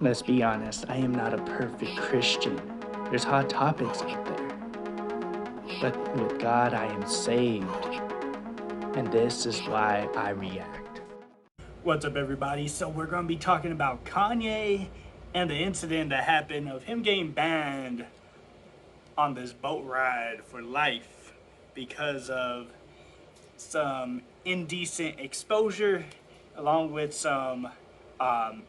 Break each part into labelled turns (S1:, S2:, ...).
S1: Let's be honest, I am not a perfect Christian. There's hot topics out there. But with God, I am saved. And this is why I react. What's up, everybody? So, we're going to be talking about Kanye and the incident that happened of him getting banned on this boat ride for life because of some indecent exposure along with some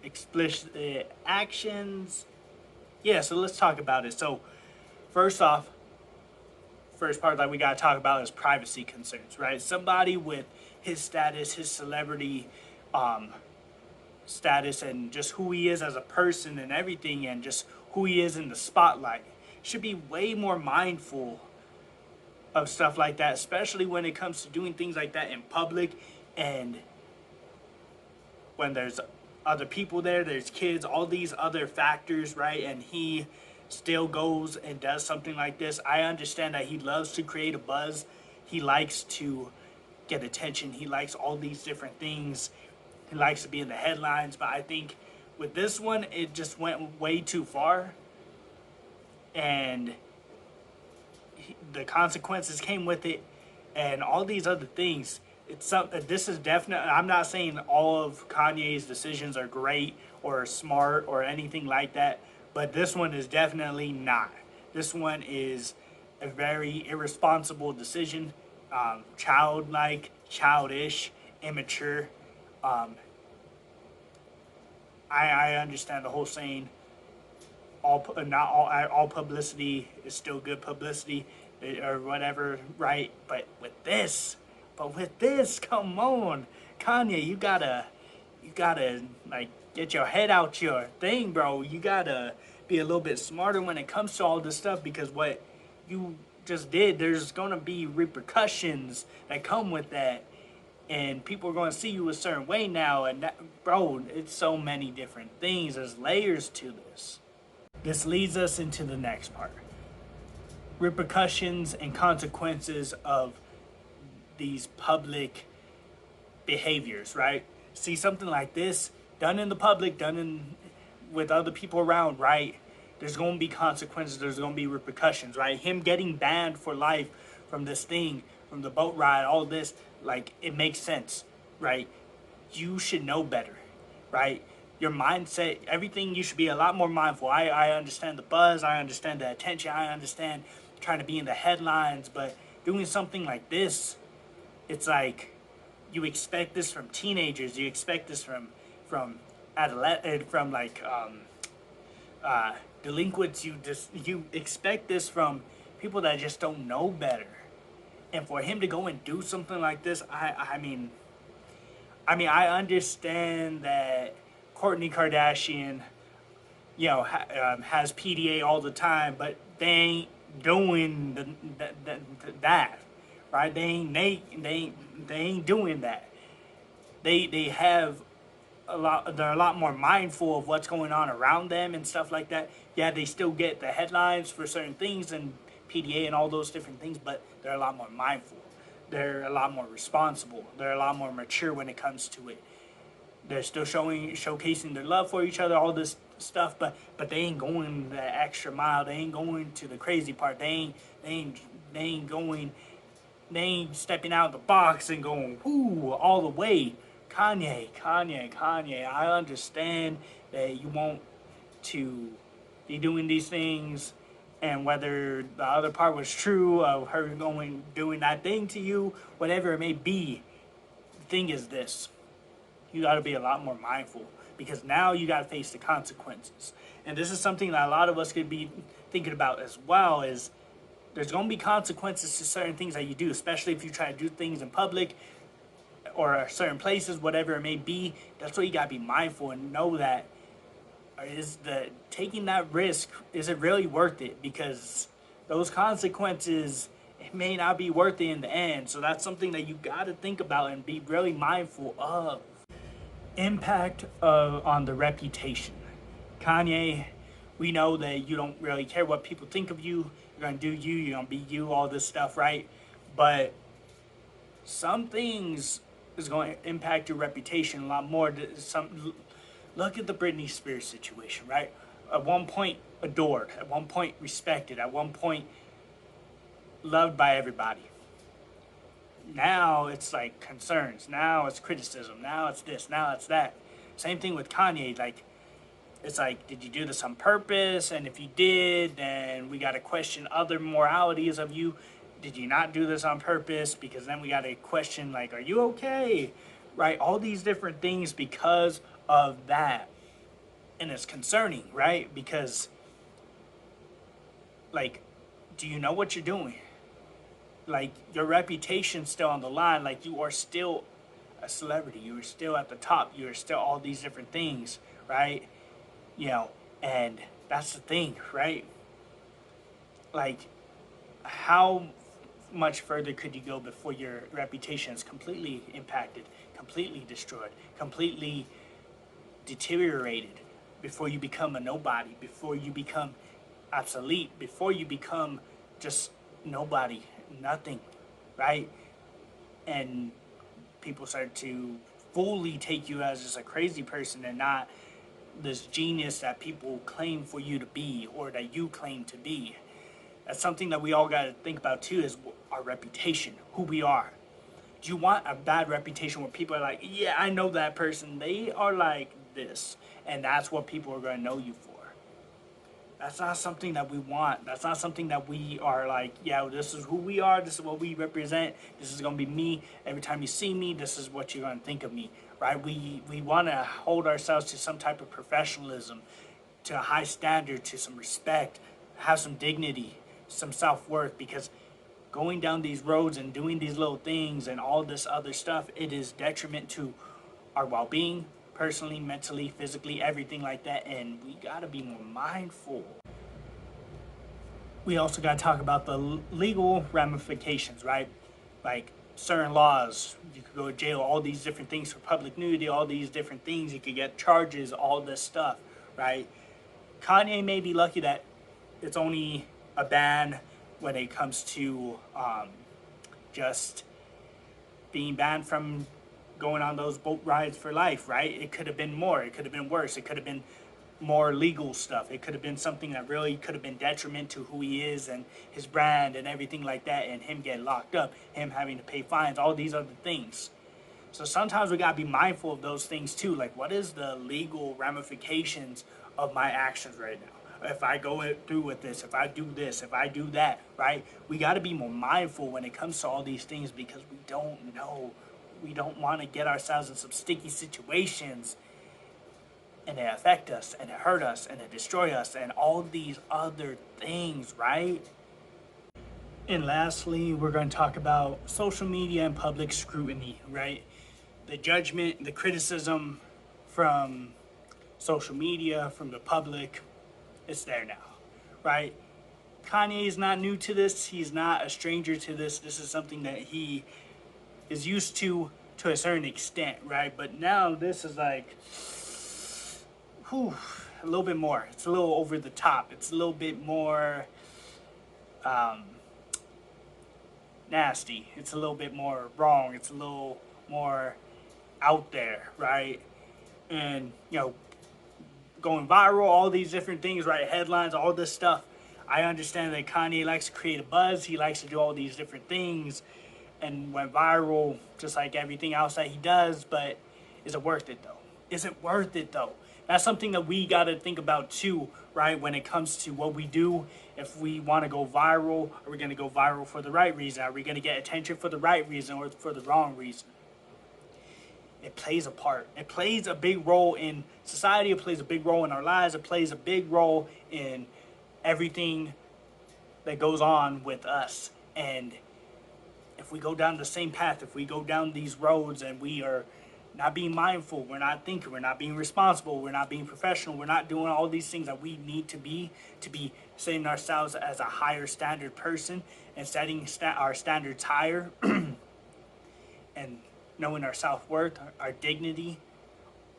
S1: explicit actions. Yeah, so let's talk about it. So, first off, first part that we got to talk about is privacy concerns, right? Somebody with his status, his celebrity um, status, and just who he is as a person and everything, and just who he is in the spotlight should be way more mindful of stuff like that, especially when it comes to doing things like that in public and when there's other people there, there's kids, all these other factors, right? And he still goes and does something like this. I understand that he loves to create a buzz. He likes to get attention. He likes all these different things. He likes to be in the headlines. But I think with this one, it just went way too far. And the consequences came with it. And all these other things, this is definitely, I'm not saying all of Kanye's decisions are great or smart or anything like that, but this one is definitely not. This one is a very irresponsible decision, childlike, childish, immature. I understand the whole saying, all publicity is still good publicity, or whatever, right? But with this, come on, Kanye, you gotta like get your head out your thing, bro. You gotta be a little bit smarter when it comes to all this stuff, because what you just did, there's gonna be repercussions that come with that, and people are gonna see you a certain way now, and that, bro, it's so many different things. There's layers to this. This leads us into the next part: repercussions and consequences of these public behaviors, right? See, something like this done in the public, done in with other people around, right? There's going to be consequences, there's going to be repercussions, right? Him getting banned for life from this thing, from the boat ride, all this, like, it makes sense, right? You should know better, right? Your mindset, everything, you should be a lot more mindful. I understand the buzz, I understand the attention, I understand trying to be in the headlines, but doing something like this, it's like you expect this from teenagers, you expect this from adolescent, from like delinquents. You expect this from people that just don't know better. And for him to go and do something like this, I understand that Kourtney Kardashian, has PDA all the time, but they ain't doing that, right? They ain't doing that. They have a lot. They're a lot more mindful of what's going on around them and stuff like that. Yeah, they still get the headlines for certain things and PDA and all those different things, but they're a lot more mindful. They're a lot more responsible. They're a lot more mature when it comes to it. They're still showcasing their love for each other, all this stuff, but they ain't going the extra mile. They ain't going to the crazy part. They ain't going. They ain't stepping out of the box and going whoo all the way. Kanye. I understand that you want to be doing these things, and whether the other part was true of her doing that thing to you, whatever it may be. The thing is this: you got to be a lot more mindful, because now you got to face the consequences. And this is something that a lot of us could be thinking about as well, is there's going to be consequences to certain things that you do, especially if you try to do things in public or certain places, whatever it may be. That's what you got to be mindful and know that is the taking that risk, is it really worth it? Because those consequences, it may not be worth it in the end. So that's something that you got to think about and be really mindful of. Impact on the reputation. Kanye, we know that you don't really care what people think of you. You're going to do you, you're going to be you, all this stuff, right? But some things is going to impact your reputation a lot more. Look at the Britney Spears situation, right? At one point adored, at one point respected, at one point loved by everybody. Now it's like concerns. Now it's criticism. Now it's this. Now it's that. Same thing with Kanye. Like, it's like, did you do this on purpose? And if you did, then we got to question other moralities of you. Did you not do this on purpose? Because then we got to question, like, are you okay? Right? All these different things because of that. And it's concerning, right? Because, like, do you know what you're doing? Like, your reputation's still on the line. Like, you are still a celebrity. You are still at the top. You are still all these different things, right? You know, and that's the thing, right? Like, how much further could you go before your reputation is completely impacted, completely destroyed, completely deteriorated, before you become a nobody, before you become obsolete, before you become just nobody, nothing, right? And people start to fully take you as just a crazy person and not this genius that people claim for you to be or that you claim to be. That's something that we all got to think about too, is our reputation, who we are. Do you want a bad reputation where people are like, yeah, I know that person, they are like this, and that's what people are going to know you for? That's not something that we want. That's not something that we are like, yeah, this is who we are. This is what we represent. This is going to be me. Every time you see me, this is what you're going to think of me, right? We want to hold ourselves to some type of professionalism, to a high standard, to some respect, have some dignity, some self-worth, because going down these roads and doing these little things and all this other stuff, it is detriment to our well-being, personally, mentally, physically, everything like that, and we gotta be more mindful. We also gotta talk about the legal ramifications, right? Like certain laws, you could go to jail, all these different things for public nudity, all these different things, you could get charges, all this stuff, right? Kanye may be lucky that it's only a ban when it comes to just being banned from going on those boat rides for life, right? It could have been more. It could have been worse. It could have been more legal stuff. It could have been something that really could have been detriment to who he is and his brand and everything like that, and him getting locked up, him having to pay fines, all these other things. So sometimes we gotta be mindful of those things too. Like, what is the legal ramifications of my actions right now? If I go through with this, if I do this, if I do that, right? We gotta be more mindful when it comes to all these things, because we don't know. We don't want to get ourselves in some sticky situations and it affect us and it hurt us and it destroy us and all these other things, right? And lastly, we're going to talk about social media and public scrutiny, right? The judgment, the criticism from social media, from the public, it's there now, right? Kanye is not new to this. He's not a stranger to this. This is something that he is used to a certain extent, right? But now this is like, whew, a little bit more. It's a little over the top. It's a little bit more nasty. It's a little bit more wrong. It's a little more out there, right? And, you know, going viral, all these different things, right? Headlines, all this stuff. I understand that Kanye likes to create a buzz. He likes to do all these different things and went viral just like everything else that he does, but is it worth it though? Is it worth it though? That's something that we got to think about too, right? When it comes to what we do, if we want to go viral, are we going to go viral for the right reason? Are we going to get attention for the right reason or for the wrong reason? It plays a part. It plays a big role in society. It plays a big role in our lives. It plays a big role in everything that goes on with us. And if we go down the same path, if we go down these roads and we are not being mindful, we're not thinking, we're not being responsible, we're not being professional, we're not doing all these things that we need to be setting ourselves as a higher standard person and setting our standards higher and knowing our self-worth, our dignity,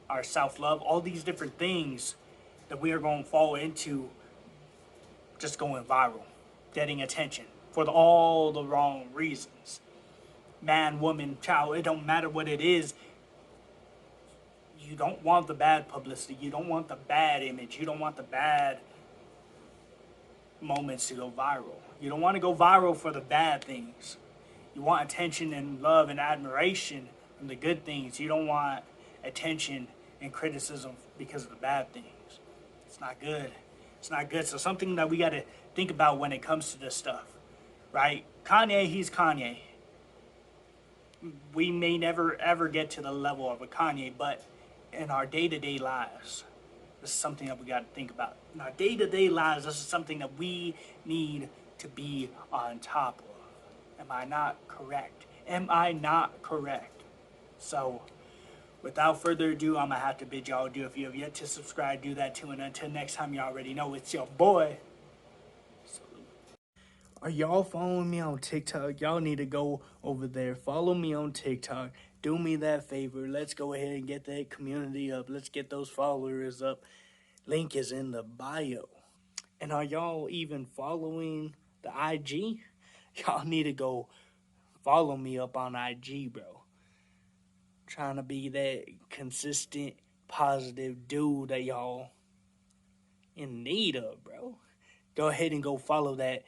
S1: our self-love, all these different things that we are going to fall into just going viral, getting attention for all the wrong reasons. Man, woman, child, it don't matter what it is. You don't want the bad publicity. You don't want the bad image. You don't want the bad moments to go viral. You don't want to go viral for the bad things. You want attention and love and admiration from the good things. You don't want attention and criticism because of the bad things. It's not good. It's not good. So something that we got to think about when it comes to this stuff, right? Kanye, he's Kanye. We may never ever get to the level of a Kanye, but in our day-to-day lives, this is something that we got to think about. In our day-to-day lives, this is something that we need to be on top of. Am I not correct? Am I not correct? So, without further ado, I'm going to have to bid y'all adieu. If you have yet to subscribe, do that too. And until next time, you already know it's your boy. Are y'all following me on TikTok? Y'all need to go over there. Follow me on TikTok. Do me that favor. Let's go ahead and get that community up. Let's get those followers up. Link is in the bio. And are y'all even following the IG? Y'all need to go follow me up on IG, bro. Trying to be that consistent, positive dude that y'all in need of, bro. Go ahead and go follow that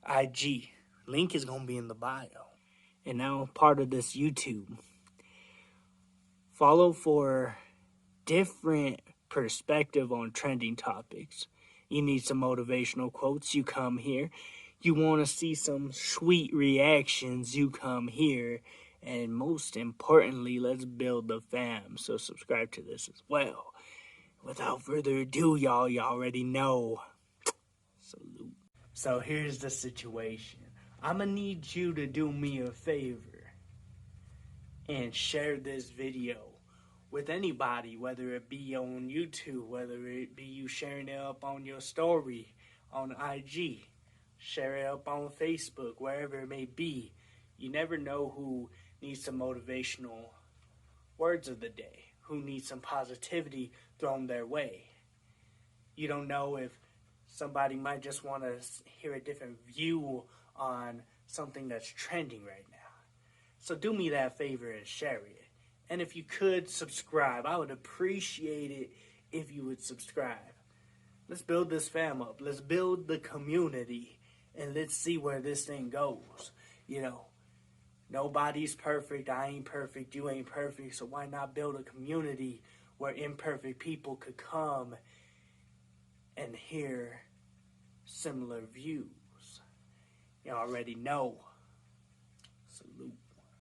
S1: IG. Link is going to be in the bio. And now part of this YouTube. Follow for different perspective on trending topics. You need some motivational quotes, you come here. You want to see some sweet reactions, you come here. And most importantly, let's build the fam. So subscribe to this as well. Without further ado, y'all, you already know. Salute. So here's the situation. I'm going to need you to do me a favor and share this video with anybody, whether it be on YouTube, whether it be you sharing it up on your story, on IG, share it up on Facebook, wherever it may be. You never know who needs some motivational words of the day, who needs some positivity thrown their way. You don't know if somebody might just want to hear a different view on something that's trending right now. So do me that favor and share it. And if you could subscribe, I would appreciate it if you would subscribe. Let's build this fam up. Let's build the community. And let's see where this thing goes. You know, nobody's perfect. I ain't perfect. You ain't perfect. So why not build a community where imperfect people could come and hear similar views? You already know. Salute.